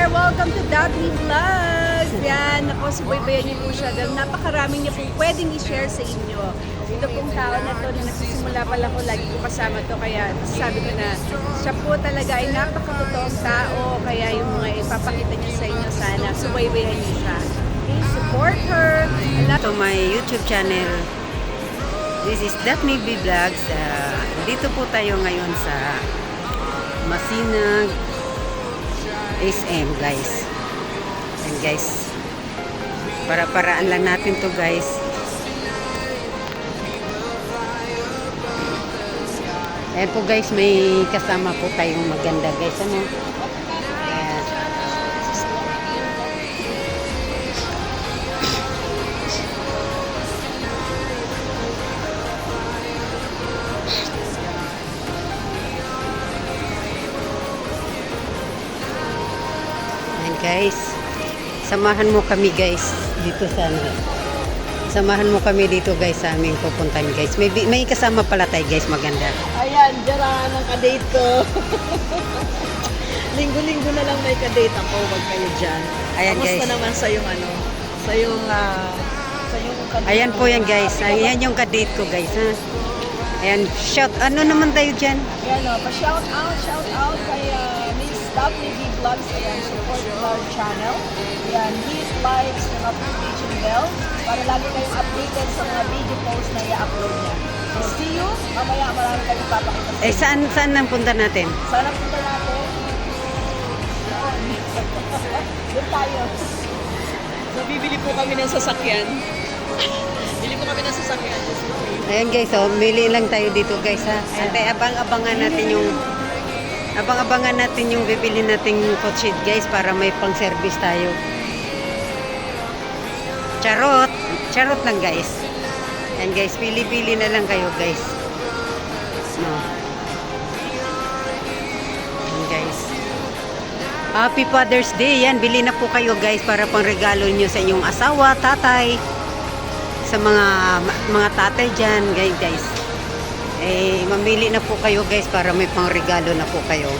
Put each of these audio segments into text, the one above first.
there! Welcome to Daphne Vlogs! Yan, ako, subaybayan niyo po siya dahil napakarami niya pong pwedeng i-share sa inyo. Ito pong tao na to, na nagsisimula pa lang ko, lagi ko kasama to, kaya sabi ko na siya po talaga ay napakatotoong tao, kaya yung mga ipapakita niya sa inyo, sana subaybayan niyo siya. Please support her! To my YouTube channel. This is Daphne B Vlogs. Dito po tayo ngayon sa Masinag SM, guys. And guys, para-paraan lang natin to, guys. Ayan po, guys, may kasama po tayong maganda, guys. Ano? Ayan. Guys, samahan mo kami, guys, dito sa ano. Samahan mo kami dito, guys, sa aming pupuntahan, guys. May kasama pala tayo, guys, maganda. Ayan, dyan ang kadate ko. Linggo-linggo na lang may kadate ako, wag kayo dyan. Ayan, guys. Kamusta naman sa yung ano? Sa yung kadate. Ayan po yan, guys. Ayan yung kadate ko, guys, ha. Ayan, shout, ano naman tayo dyan? Ayan, pa-shout out kay Miss Daphne B Vlogs. Ayan, support our channel. Ayan, hit, likes, notification bell para lagi kayong updated sa mga video posts na i-upload niya. So, see you. Mamaya marami kayong papakita sa inyo. Saan ang punta natin? Sana punta natin. Doon tayo. So, bibili po kami ng sasakyan. Bili po kami ng sasakyan. Ayan, guys, oh, mili lang tayo dito, guys, ha. Ante, abang-abangan natin yung bibili nating kotse, guys, para may pang-service tayo. Charot lang, guys. Ayan, guys, pili-pili na lang kayo, guys. No. Ayan, guys. Happy Father's Day. Yan, bili na po kayo, guys, para pang regalo nyo sa inyong asawa, tatay, sa mga tatay dyan, guys. Eh, mamili na po kayo, guys, para may pang regalo na po kayo.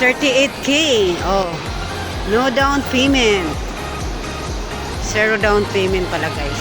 38K. Oh. No down payment. 0 down payment pala, guys.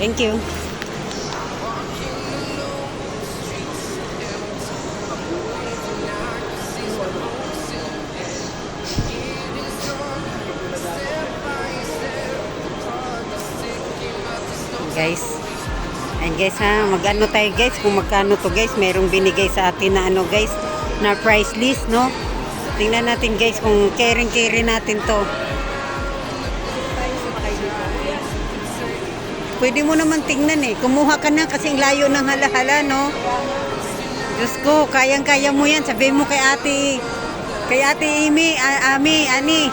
Thank you. Guys. And guys, ha, mag-ano tayo, guys, kung magkano to, guys. Merong binigay sa atin na ano, guys, na price list, no? Tingnan natin, guys, kung caring natin to. Pwede mo naman tingnan, eh. Kumuha ka na kasing layo ng halahala, no? Diyos ko, kayang-kaya mo yan. Sabihin mo kay Ate Ani.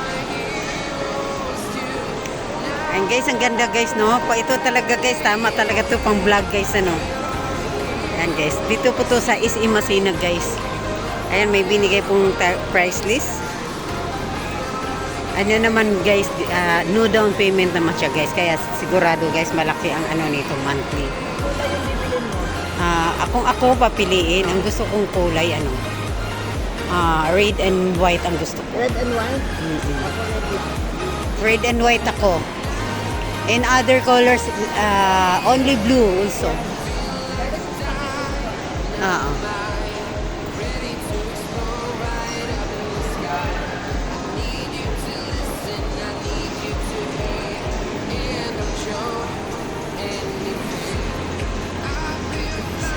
And guys, ang ganda, guys, no? Ito talaga, guys, tama talaga to pang vlog, guys, ano? Ayan, guys, dito po to sa SM Masinag, guys. Ayan, may binigay pong price list. Ano naman, guys, no down payment naman siya, guys. Kaya sigurado, guys, malaki ang ano nito, monthly. Ako papiliin. Ang gusto kong kulay, ano? Red and white ang gusto ko. Red and white? Red and white ako. In other colors, only blue also.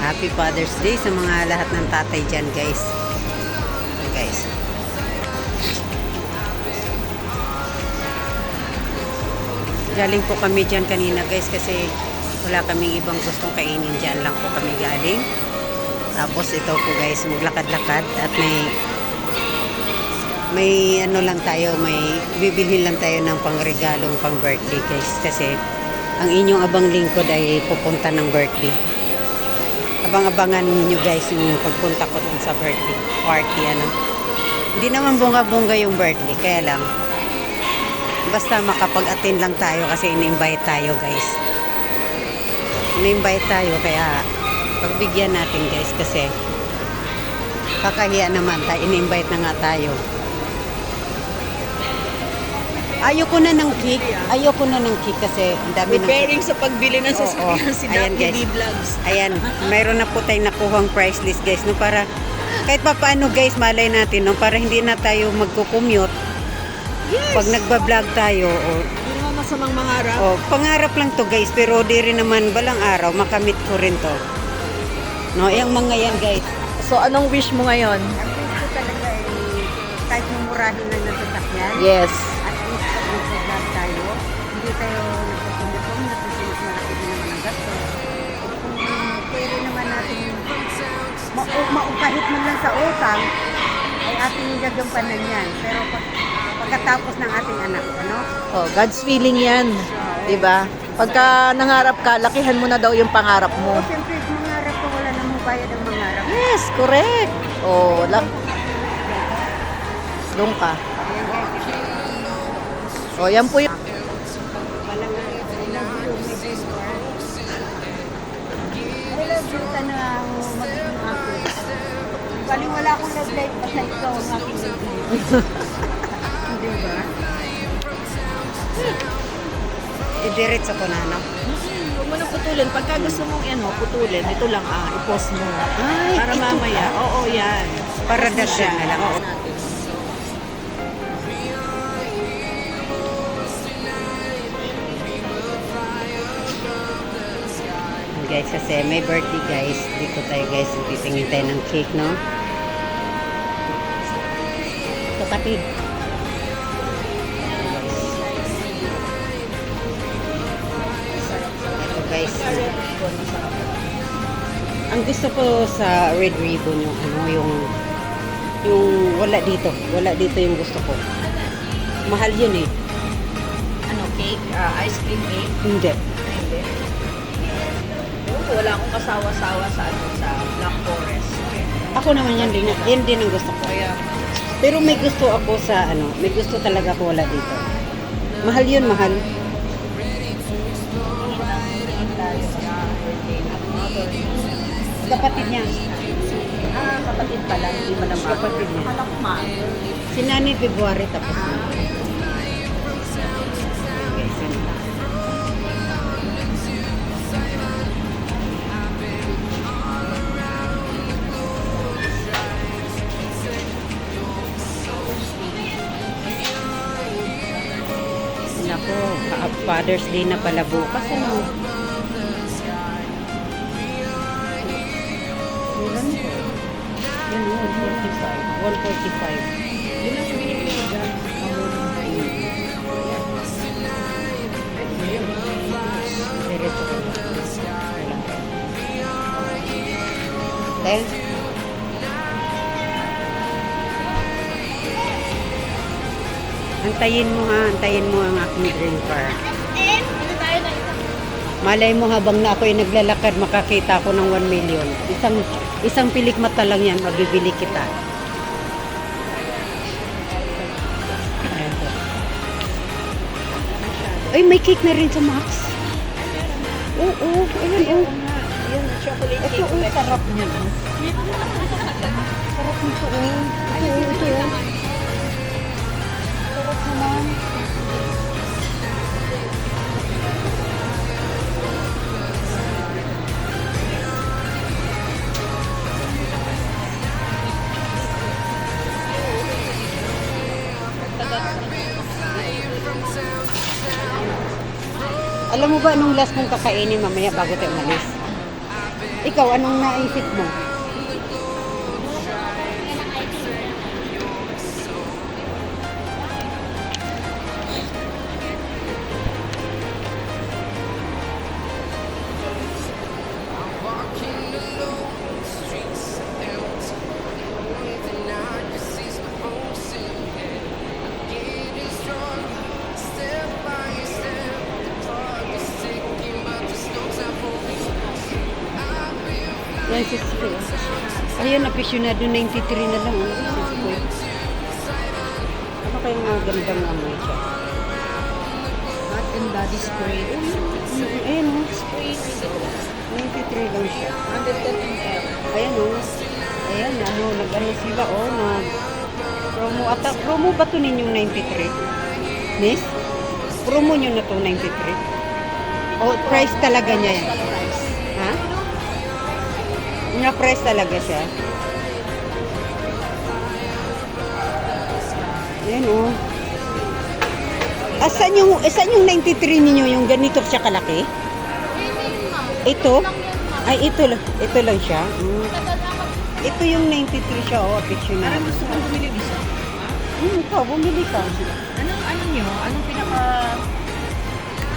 Happy Father's Day sa mga lahat ng tatay dyan, guys. guys. Galing po kami dyan kanina guys kasi wala kaming ibang gustong kainin. Dyan lang po kami galing. Tapos ito po guys, maglakad-lakad at may ano lang tayo, may bibilhin lang tayo ng pangregalong pang birthday guys kasi ang inyong abang lingkod ay pupunta ng birthday. Abang-abangan niyo guys yung pagpunta ko dun sa birthday party ano. Hindi naman bunga-bunga yung birthday, kaya lang basta makapag-attend lang tayo kasi in-invite tayo guys. In-invite tayo kaya pagbigyan natin guys kasi kakahiya naman tayo, in-invite na nga tayo. Ayoko na ng cake. Ayoko na ng cake kasi ang dami ng Preparing sa pagbili ng sasakyan si Ayan, Ducky guys. D Vlogs. Ayan, mayroon na po tayong nakuhang price list guys no para kahit pa paano guys malay natin no para hindi na tayo magko-commute. Yes! Pag nagba-vlog tayo Hindi naman masamang mangarap. pangarap lang to guys pero di rin naman balang araw makamit ko rin to. No, yung mga yan guys. So, anong wish mo ngayon? Ang gusto talaga ay kahit mumurahin lang ng sasakyan. Yes. At least pag nagpa-vlog tayo, hindi tayo nagpapumitong na kasi mas malaki din naman ang gasto. Kung pwede naman natin maupahit man lang sa utang, ay ating gagampanan yan. Pero pagkatapos ng ating anak, ano? Oh, God's feeling yan. Diba? Pagka nangarap ka, lakihan mo na daw yung pangarap mo. O siyempre, mangarap ko, wala namang bayad ang mangarap. Yes, correct. Oh, doon ka. Ayan guys, Oh, yan po yung... walang Wala na magiging ako. Galing wala akong love life basta ikaw ang aking love life. Hindi ba? Idiretso ko na, no? Huwag mo nang putulin. Pagka gusto mong putulin, ito lang i-post mo. Ay, Para ito mamaya. ba? Oo, yan. Para Post mo dagdag siya. na lang. Oo. Guys, kasi may birthday guys. Dito tayo guys, titingin tayo ng cake, no? Kapatid. Ito guys. Ang gusto ko sa red ribbon yung yung wala dito yung gusto ko. Mahal yun eh. Ano, cake? Ice cream cake? Hindi. Hindi. Wala akong kasawa-sawa sa Black Forest. Ako naman yan din ang gusto ko. Kaya, Pero may gusto ako sa may gusto talaga ko wala dito. Mahal yun, mahal. Kapatid niya. kapatid pala, hindi mo naman. Kapatid niya. Akala ko ma. Si Nani February tapos na. Guys, yun. Nako, Father's Day na pala bukas. Ano? Yan, 145. 145. Yun ang binibili ko dyan. Diretso ko. Then, antayin mo ang aking dream car. Malay mo habang na ako'y naglalakad, makakita ako ng 1 million. Isang pilik mata lang yan, mabibili kita. Ayan po. Ay, may cake na rin sa Max. Oo, ayan, oo. Yung chocolate Ito, cake. sarap niya. Sarap nito, oh. Ito. Sarap naman. Alam mo ba anong last kong kakainin mamaya bago tayo umalis? Ikaw, anong naisip mo? Yan, sis ko. Ayun, aficionado 93 na lang. Oh. Sis ko. Ano kayong magandang amoy siya? Bath and body spray. Ayan, oh. Spray, 93 lang siya. 110 ml. Ayan, oh. Ayan, ano, nag-ano sila, oh, promo. At promo ba ito ninyong 93? Miss? Promo nyo na to 93? O, price talaga niya yan? Ha? Na-price talaga siya? Ayan, oh. Saan yung 93 ninyo, yung ganito siya kalaki? Ito? Ay, ito lang siya. Ito yung 93 siya, oh, aficionado. Gusto mo bumili isa? Ikaw, bumili ka. Ano nyo? Anong pinaka...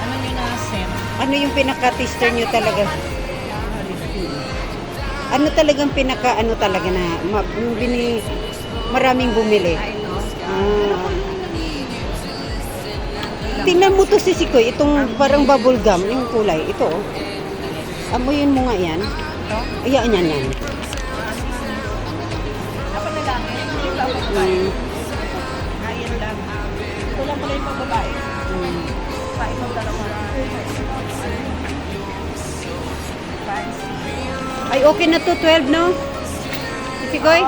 Ano nyo na scent? Ano yung pinaka-tester nyo talaga? Ano talagang ano talaga na maraming bumili? Ah. Tingnan mo to si Sikoy, itong parang bubble gum, yung kulay, ito oh. Amoyin mo nga yan. Ayan, yan. Ayan lang. Ito lang pala yung pagbabae. Babae mo dalawa. Ay, okay na to, 12, no? Sikoy?